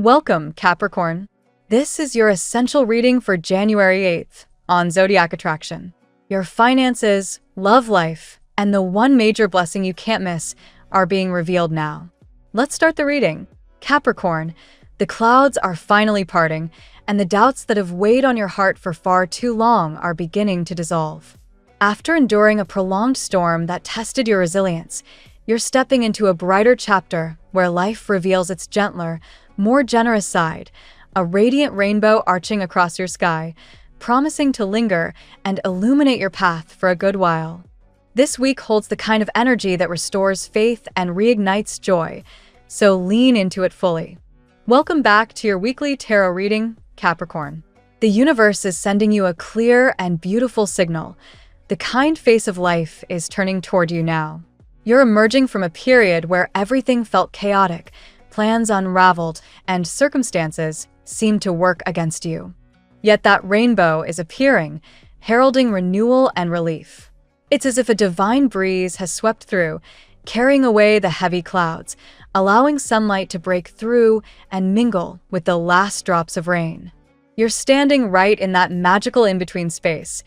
Welcome, Capricorn. This is your essential reading for January 8th on Zodiac Attraction. Your finances, love life, and the one major blessing you can't miss are being revealed now. Let's start the reading. Capricorn, the clouds are finally parting, and the doubts that have weighed on your heart for far too long are beginning to dissolve. After enduring a prolonged storm that tested your resilience, you're stepping into a brighter chapter where life reveals its gentler, more generous side, a radiant rainbow arching across your sky, promising to linger and illuminate your path for a good while. This week holds the kind of energy that restores faith and reignites joy, so lean into it fully. Welcome back to your weekly tarot reading, Capricorn. The universe is sending you a clear and beautiful signal. The kind face of life is turning toward you now. You're emerging from a period where everything felt chaotic, plans unraveled, and circumstances seemed to work against you. Yet that rainbow is appearing, heralding renewal and relief. It's as if a divine breeze has swept through, carrying away the heavy clouds, allowing sunlight to break through and mingle with the last drops of rain. You're standing right in that magical in-between space,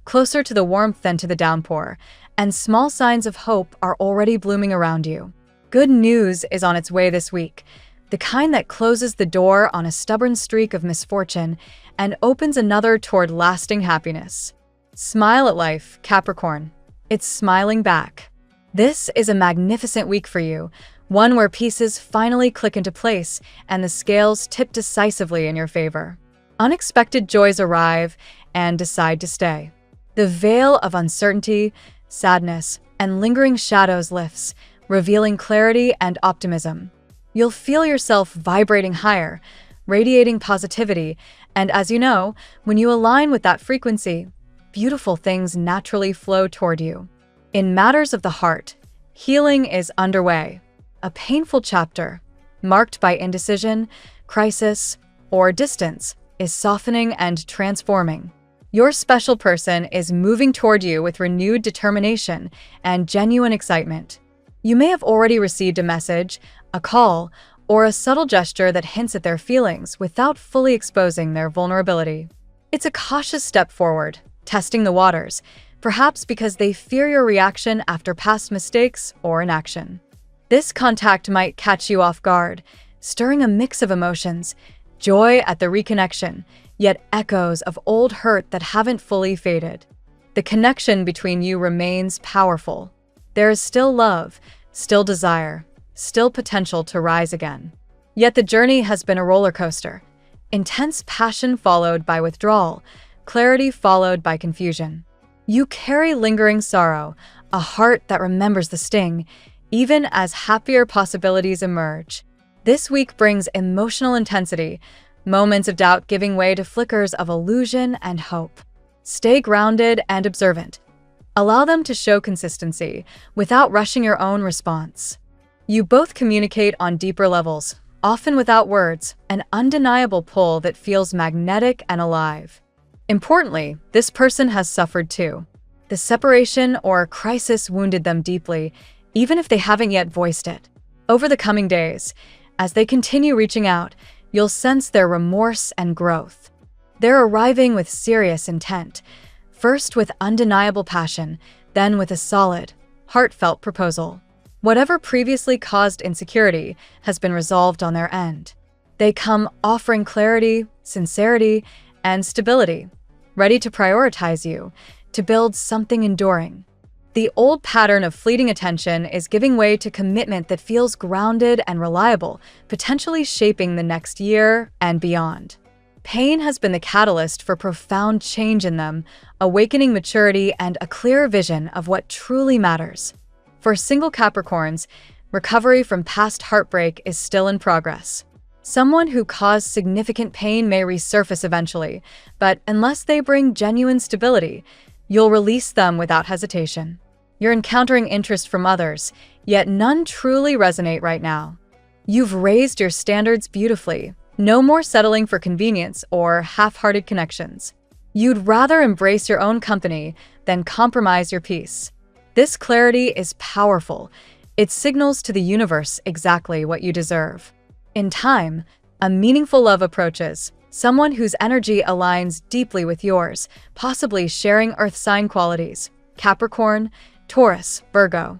closer to the warmth than to the downpour, and small signs of hope are already blooming around you. Good news is on its way this week, the kind that closes the door on a stubborn streak of misfortune and opens another toward lasting happiness. Smile at life, Capricorn. It's smiling back. This is a magnificent week for you, one where pieces finally click into place and the scales tip decisively in your favor. Unexpected joys arrive and decide to stay. The veil of uncertainty, sadness, and lingering shadows lifts, revealing clarity and optimism. You'll feel yourself vibrating higher, radiating positivity, and as you know, when you align with that frequency, beautiful things naturally flow toward you. In matters of the heart, healing is underway. A painful chapter, marked by indecision, crisis, or distance, is softening and transforming. Your special person is moving toward you with renewed determination and genuine excitement. You may have already received a message, a call, or a subtle gesture that hints at their feelings without fully exposing their vulnerability. It's a cautious step forward, testing the waters, perhaps because they fear your reaction after past mistakes or inaction. This contact might catch you off guard, stirring a mix of emotions, joy at the reconnection, yet echoes of old hurt that haven't fully faded. The connection between you remains powerful. There is still love, still desire, still potential to rise again. Yet the journey has been a roller coaster. Intense passion followed by withdrawal, clarity followed by confusion. You carry lingering sorrow, a heart that remembers the sting, even as happier possibilities emerge. This week brings emotional intensity, moments of doubt giving way to flickers of illusion and hope. Stay grounded and observant. Allow them to show consistency without rushing your own response. You both communicate on deeper levels, often without words, an undeniable pull that feels magnetic and alive. Importantly, this person has suffered too. The separation or crisis wounded them deeply, even if they haven't yet voiced it. Over the coming days, as they continue reaching out, you'll sense their remorse and growth. They're arriving with serious intent, first with undeniable passion, then with a solid, heartfelt proposal. Whatever previously caused insecurity has been resolved on their end. They come offering clarity, sincerity, and stability, ready to prioritize you, to build something enduring. The old pattern of fleeting attention is giving way to commitment that feels grounded and reliable, potentially shaping the next year and beyond. Pain has been the catalyst for profound change in them, awakening maturity and a clear vision of what truly matters. For single Capricorns, recovery from past heartbreak is still in progress. Someone who caused significant pain may resurface eventually, but unless they bring genuine stability, you'll release them without hesitation. You're encountering interest from others, yet none truly resonate right now. You've raised your standards beautifully. No more settling for convenience or half-hearted connections. You'd rather embrace your own company than compromise your peace. This clarity is powerful. It signals to the universe exactly what you deserve. In time, A meaningful love approaches, someone whose energy aligns deeply with yours, possibly sharing earth sign qualities, Capricorn, Taurus, Virgo.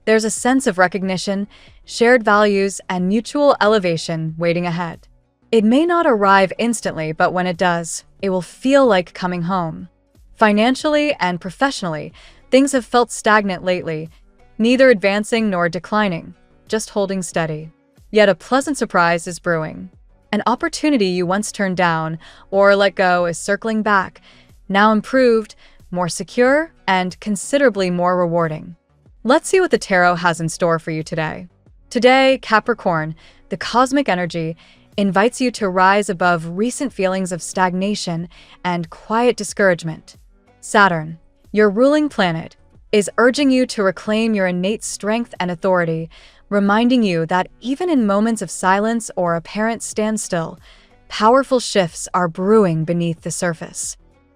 There's a sense of recognition, shared values, and mutual elevation waiting ahead. It may not arrive instantly, but when it does, it will feel like coming home. Financially and professionally, things have felt stagnant lately, neither advancing nor declining, just holding steady. Yet a pleasant surprise is brewing. An opportunity you once turned down or let go is circling back, now improved, more secure, and considerably more rewarding. Let's see what the tarot has in store for you today. Today, Capricorn, the cosmic energy, invites you to rise above recent feelings of stagnation and quiet discouragement. Saturn, your ruling planet, is urging you to reclaim your innate strength and authority, reminding you that even in moments of silence or apparent standstill, powerful shifts are brewing beneath the surface.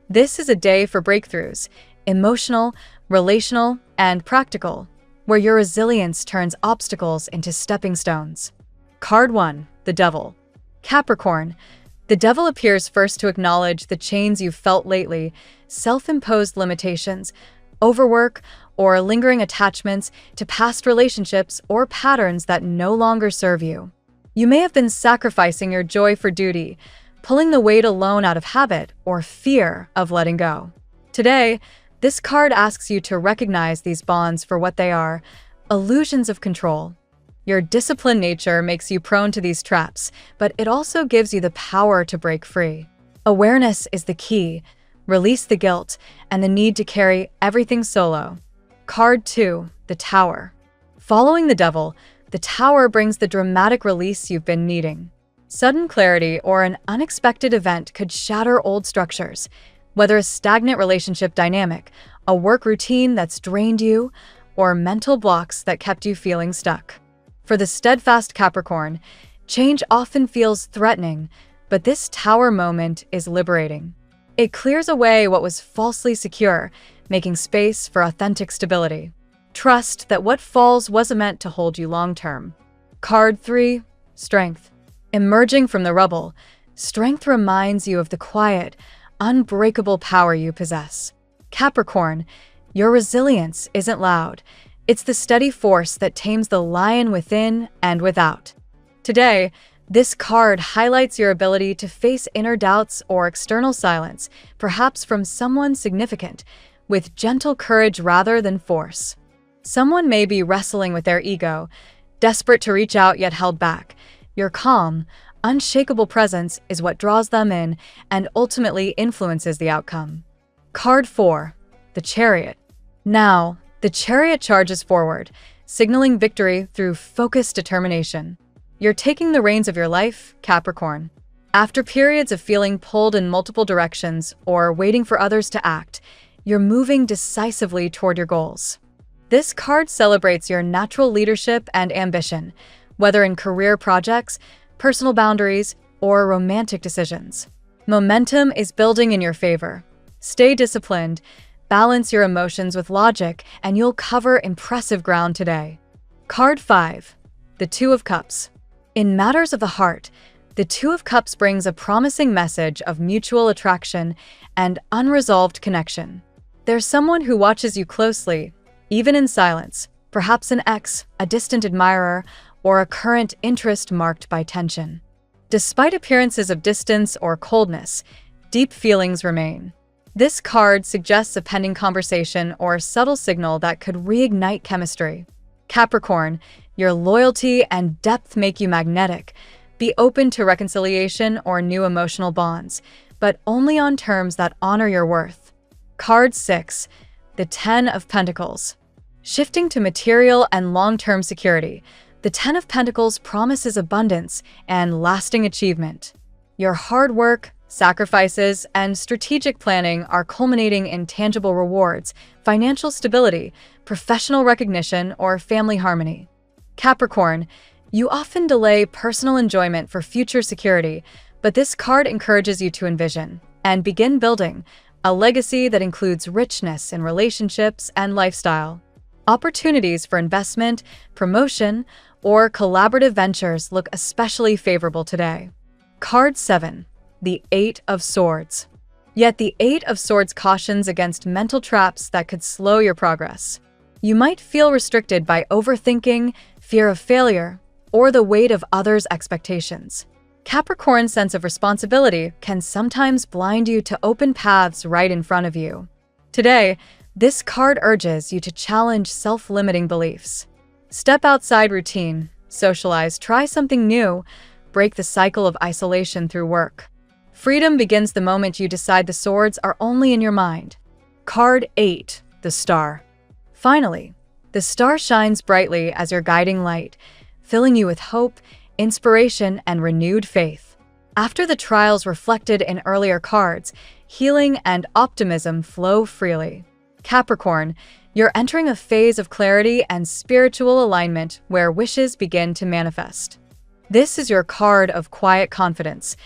This is a day for breakthroughs, emotional, relational, and practical, where your resilience turns obstacles into stepping stones. Card 1, the Devil. Capricorn, the Devil appears first to acknowledge the chains you've felt lately, self-imposed limitations, overwork, or lingering attachments to past relationships or patterns that no longer serve you. You may have been sacrificing your joy for duty, pulling the weight alone out of habit or fear of letting go. Today, this card asks you to recognize these bonds for what they are, illusions of control. Your disciplined nature makes you prone to these traps, but it also gives you the power to break free. Awareness is the key. Release the guilt and the need to carry everything solo. Card 2, the Tower. Following the Devil, the Tower brings the dramatic release you've been needing. Sudden clarity or an unexpected event could shatter old structures, whether a stagnant relationship dynamic, a work routine that's drained you, or mental blocks that kept you feeling stuck. For the steadfast Capricorn, change often feels threatening, but this Tower moment is liberating. It clears away what was falsely secure, making space for authentic stability. Trust that what falls wasn't meant to hold you long-term. Card 3, Strength. Emerging from the rubble, strength reminds you of the quiet, unbreakable power you possess. Capricorn, your resilience isn't loud. It's the steady force that tames the lion within and without. Today, this card highlights your ability to face inner doubts or external silence, perhaps from someone significant, with gentle courage rather than force. Someone may be wrestling with their ego, desperate to reach out yet held back. Your calm, unshakable presence is what draws them in and ultimately influences the outcome. Card 4, the Chariot. Now, the Chariot charges forward, signaling victory through focused determination. You're taking the reins of your life, Capricorn. After periods of feeling pulled in multiple directions or waiting for others to act, you're moving decisively toward your goals. This card celebrates your natural leadership and ambition, whether in career projects, personal boundaries, or romantic decisions. Momentum is building in your favor. Stay disciplined, balance your emotions with logic, and you'll cover impressive ground today. Card 5, the Two of Cups. In matters of the heart, the Two of Cups brings a promising message of mutual attraction and unresolved connection. There's someone who watches you closely, even in silence, perhaps an ex, a distant admirer, or a current interest marked by tension. Despite appearances of distance or coldness, deep feelings remain. This card suggests a pending conversation or subtle signal that could reignite chemistry. Capricorn, your loyalty and depth make you magnetic. Be open to reconciliation or new emotional bonds, but only on terms that honor your worth. Card 6, the Ten of Pentacles. Shifting to material and long-term security, the Ten of Pentacles promises abundance and lasting achievement. Your hard work, sacrifices, and strategic planning are culminating in tangible rewards, financial stability, professional recognition, or family harmony. Capricorn, you often delay personal enjoyment for future security, but this card encourages you to envision and begin building a legacy that includes richness in relationships and lifestyle. Opportunities for investment, promotion, or collaborative ventures look especially favorable today. Card 7. The Eight of Swords. Yet the Eight of Swords cautions against mental traps that could slow your progress. You might feel restricted by overthinking, fear of failure, or the weight of others' expectations. Capricorn's sense of responsibility can sometimes blind you to open paths right in front of you. Today, this card urges you to challenge self-limiting beliefs. Step outside routine, socialize, try something new, break the cycle of isolation through work. Freedom begins the moment you decide the swords are only in your mind. Card 8. The Star. Finally, the star shines brightly as your guiding light, filling you with hope, inspiration, and renewed faith. After the trials reflected in earlier cards, healing and optimism flow freely. Capricorn, you're entering a phase of clarity and spiritual alignment where wishes begin to manifest. This is your card of quiet confidence.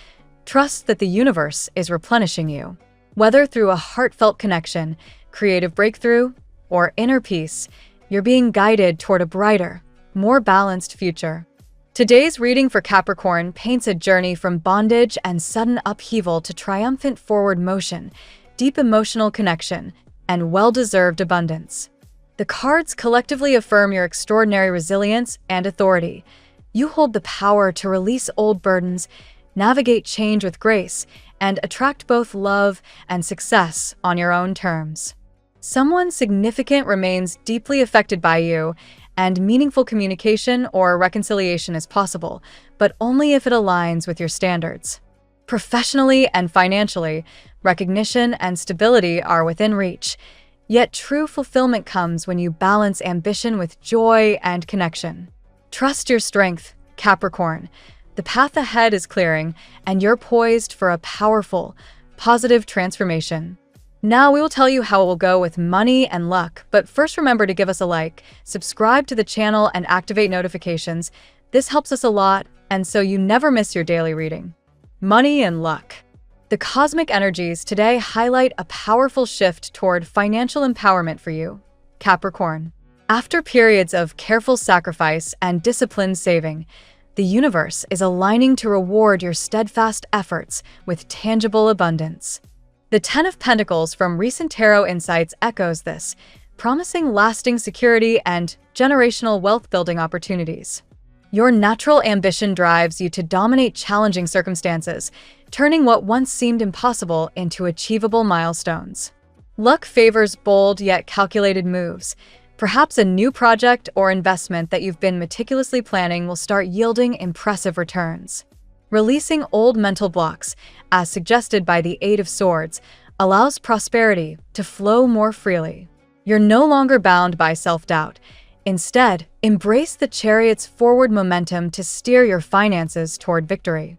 Trust that the universe is replenishing you. Whether through a heartfelt connection, creative breakthrough, or inner peace, you're being guided toward a brighter, more balanced future. Today's reading for Capricorn paints a journey from bondage and sudden upheaval to triumphant forward motion, deep emotional connection, and well-deserved abundance. The cards collectively affirm your extraordinary resilience and authority. You hold the power to release old burdens, navigate change with grace, and attract both love and success on your own terms. Someone significant remains deeply affected by you, and meaningful communication or reconciliation is possible, but only if it aligns with your standards. Professionally and financially, recognition and stability are within reach, yet true fulfillment comes when you balance ambition with joy and connection. Trust your strength, Capricorn. The path ahead is clearing, and you're poised for a powerful, positive transformation. Now we will tell you how it will go with money and luck, but first remember to give us a like, subscribe to the channel, and activate notifications. This helps us a lot, and so you never miss your daily reading. Money and luck. The cosmic energies today highlight a powerful shift toward financial empowerment for you, Capricorn. After periods of careful sacrifice and disciplined saving, the universe is aligning to reward your steadfast efforts with tangible abundance. The Ten of Pentacles from recent tarot insights echoes this, promising lasting security and generational wealth-building opportunities. Your natural ambition drives you to dominate challenging circumstances, turning what once seemed impossible into achievable milestones. Luck favors bold yet calculated moves. Perhaps a new project or investment that you've been meticulously planning will start yielding impressive returns. Releasing old mental blocks, as suggested by the Eight of Swords, allows prosperity to flow more freely. You're no longer bound by self-doubt. Instead, embrace the Chariot's forward momentum to steer your finances toward victory.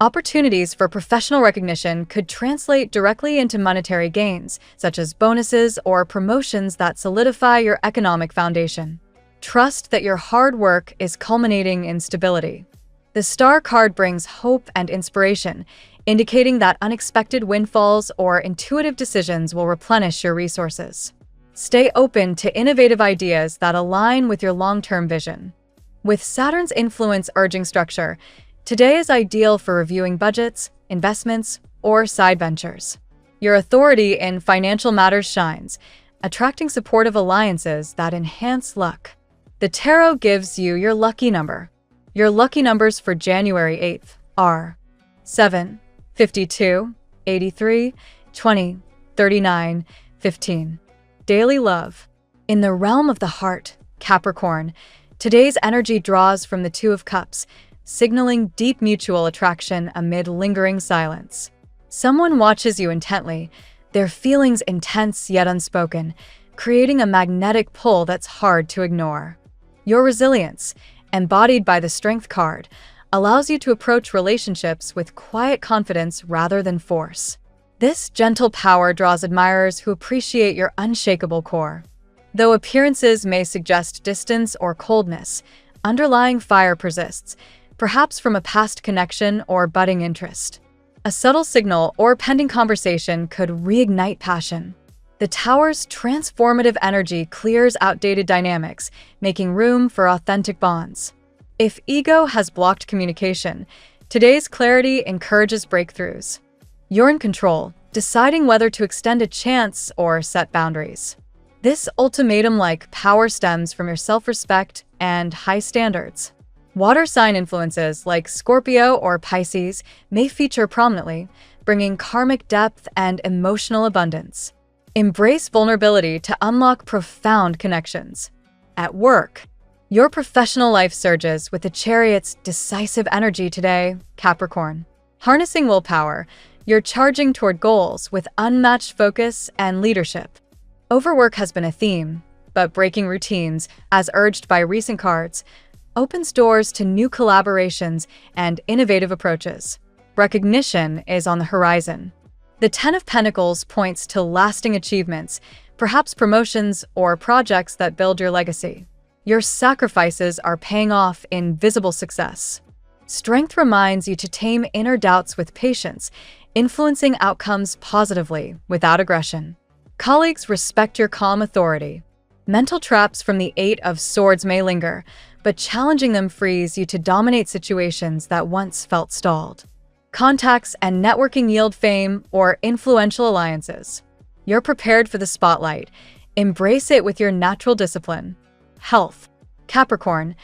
Opportunities for professional recognition could translate directly into monetary gains, such as bonuses or promotions that solidify your economic foundation. Trust that your hard work is culminating in stability. The Star card brings hope and inspiration, indicating that unexpected windfalls or intuitive decisions will replenish your resources. Stay open to innovative ideas that align with your long-term vision. With Saturn's influence urging structure, today is ideal for reviewing budgets, investments, or side ventures. Your authority in financial matters shines, attracting supportive alliances that enhance luck. The tarot gives you your lucky number. Your lucky numbers for January 8th are 7, 52, 83, 20, 39, 15. Daily love. In the realm of the heart, Capricorn, today's energy draws from the Two of Cups, signaling deep mutual attraction amid lingering silence. Someone watches you intently, their feelings intense yet unspoken, creating a magnetic pull that's hard to ignore. Your resilience, embodied by the Strength card, allows you to approach relationships with quiet confidence rather than force. This gentle power draws admirers who appreciate your unshakable core. Though appearances may suggest distance or coldness, underlying fire persists, perhaps from a past connection or budding interest. A subtle signal or pending conversation could reignite passion. The Tower's transformative energy clears outdated dynamics, making room for authentic bonds. If ego has blocked communication, today's clarity encourages breakthroughs. You're in control, deciding whether to extend a chance or set boundaries. This ultimatum-like power stems from your self-respect and high standards. Water sign influences like Scorpio or Pisces may feature prominently, bringing karmic depth and emotional abundance. Embrace vulnerability to unlock profound connections. At work, your professional life surges with the Chariot's decisive energy today, Capricorn. Harnessing willpower, you're charging toward goals with unmatched focus and leadership. Overwork has been a theme, but breaking routines, as urged by recent cards, opens doors to new collaborations and innovative approaches. Recognition is on the horizon. The Ten of Pentacles points to lasting achievements, perhaps promotions or projects that build your legacy. Your sacrifices are paying off in visible success. Strength reminds you to tame inner doubts with patience, influencing outcomes positively without aggression. Colleagues respect your calm authority. Mental traps from the Eight of Swords may linger, but challenging them frees you to dominate situations that once felt stalled. Contacts and networking yield fame or influential alliances. You're prepared for the spotlight. Embrace it with your natural discipline. Health. Capricorn,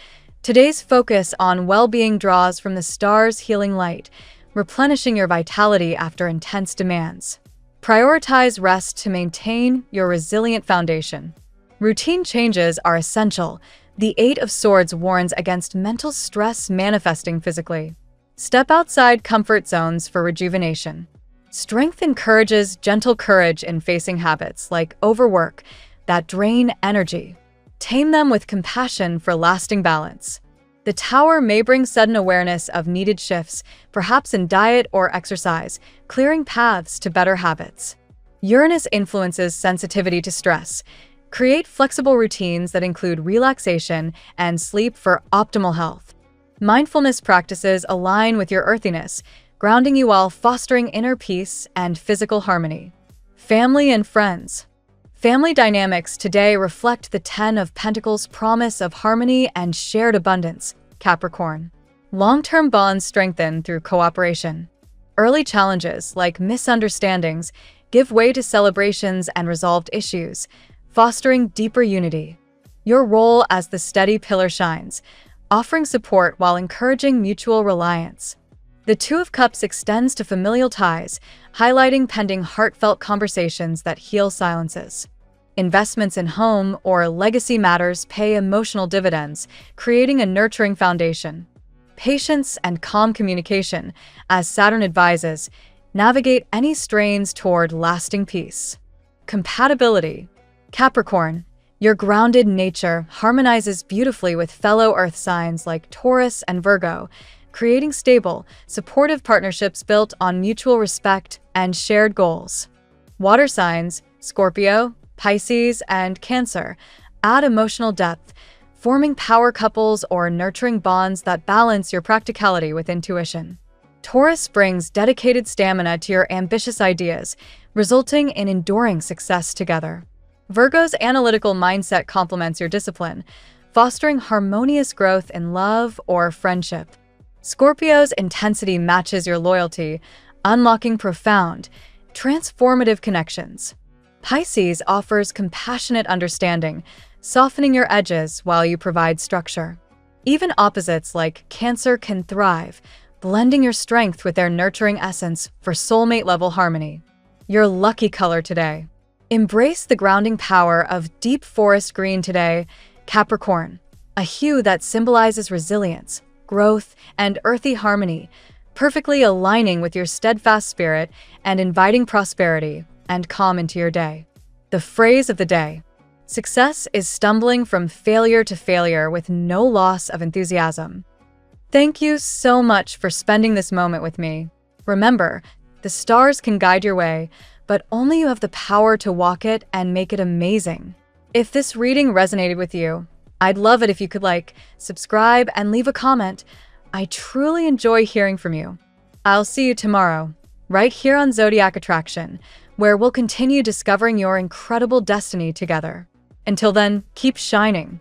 today's focus on well-being draws from the stars' healing light, replenishing your vitality after intense demands. Prioritize rest to maintain your resilient foundation. Routine changes are essential. The Eight of Swords warns against mental stress manifesting physically. Step outside comfort zones for rejuvenation. Strength encourages gentle courage in facing habits like overwork that drain energy. Tame them with compassion for lasting balance. The Tower may bring sudden awareness of needed shifts, perhaps in diet or exercise, clearing paths to better habits. Uranus influences sensitivity to stress. Create flexible routines that include relaxation and sleep for optimal health. Mindfulness practices align with your earthiness, grounding you while fostering inner peace and physical harmony. Family and friends. Family dynamics today reflect the Ten of Pentacles' promise of harmony and shared abundance, Capricorn. Long-term bonds strengthen through cooperation. Early challenges, like misunderstandings, give way to celebrations and resolved issues, fostering deeper unity. Your role as the steady pillar shines, offering support while encouraging mutual reliance. The Two of Cups extends to familial ties, highlighting pending heartfelt conversations that heal silences. Investments in home or legacy matters pay emotional dividends, creating a nurturing foundation. Patience and calm communication, as Saturn advises, navigate any strains toward lasting peace. Compatibility. Capricorn, your grounded nature harmonizes beautifully with fellow Earth signs like Taurus and Virgo, creating stable, supportive partnerships built on mutual respect and shared goals. Water signs, Scorpio, Pisces, and Cancer, add emotional depth, forming power couples or nurturing bonds that balance your practicality with intuition. Taurus brings dedicated stamina to your ambitious ideas, resulting in enduring success together. Virgo's analytical mindset complements your discipline, fostering harmonious growth in love or friendship. Scorpio's intensity matches your loyalty, unlocking profound, transformative connections. Pisces offers compassionate understanding, softening your edges while you provide structure. Even opposites like Cancer can thrive, blending your strength with their nurturing essence for soulmate-level harmony. Your lucky color today. Embrace the grounding power of deep forest green today, Capricorn, a hue that symbolizes resilience, growth, and earthy harmony, perfectly aligning with your steadfast spirit and inviting prosperity and calm into your day. The phrase of the day: success is stumbling from failure to failure with no loss of enthusiasm. Thank you so much for spending this moment with me. Remember, the stars can guide your way, but only you have the power to walk it and make it amazing. If this reading resonated with you, I'd love it if you could subscribe, and leave a comment. I truly enjoy hearing from you. I'll see you tomorrow, right here on Zodiac Attraction, where we'll continue discovering your incredible destiny together. Until then, keep shining.